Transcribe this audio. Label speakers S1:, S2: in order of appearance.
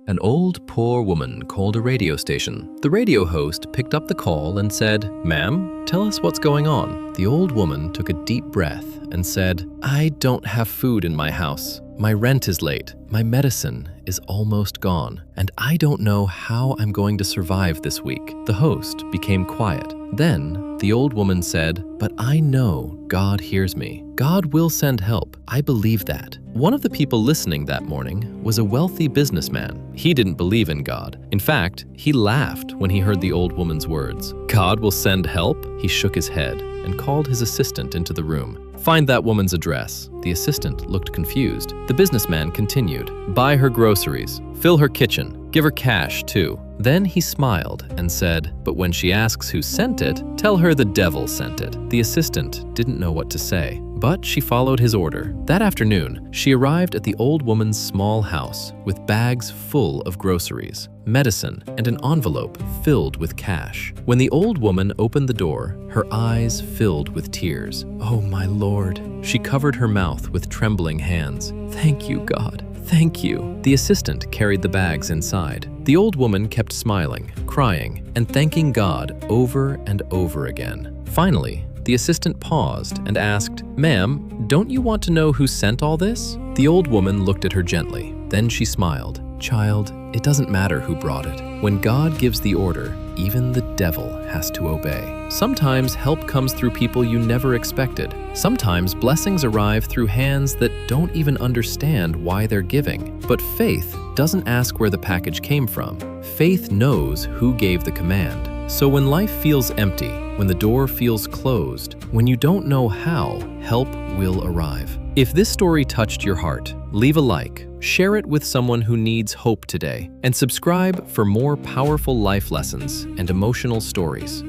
S1: An old, poor woman called a radio station. The radio host picked up the call and said, "Ma'am, tell us what's going on." The old woman took a deep breath and said, "I don't have food in my house. My rent is late. My medicine is almost gone, and I don't know how I'm going to survive this week." The host became quiet. Then the old woman said, "But I know God hears me. God will send help. I believe that." One of the people listening that morning was a wealthy businessman. He didn't believe in God. In fact, he laughed when he heard the old woman's words. "God will send help?" He shook his head and called his assistant into the room. "Find that woman's address." The assistant looked confused. The businessman continued, "Buy her groceries, fill her kitchen, give her cash too." Then he smiled and said, "But when she asks who sent it, tell her the devil sent it." The assistant didn't know what to say, but she followed his order. That afternoon, she arrived at the old woman's small house with bags full of groceries, medicine, and an envelope filled with cash. When the old woman opened the door, her eyes filled with tears. "Oh, my Lord." She covered her mouth with trembling hands. "Thank you, God. Thank you." The assistant carried the bags inside. The old woman kept smiling, crying, and thanking God over and over again. Finally, the assistant paused and asked, "Ma'am, don't you want to know who sent all this?" The old woman looked at her gently. Then she smiled. "Child, it doesn't matter who brought it. When God gives the order, even the devil has to obey." Sometimes help comes through people you never expected. Sometimes blessings arrive through hands that don't even understand why they're giving. But faith doesn't ask where the package came from. Faith knows who gave the command. So when life feels empty, when the door feels closed, when you don't know how, help will arrive. If this story touched your heart, leave a like, share it with someone who needs hope today, and subscribe for more powerful life lessons and emotional stories.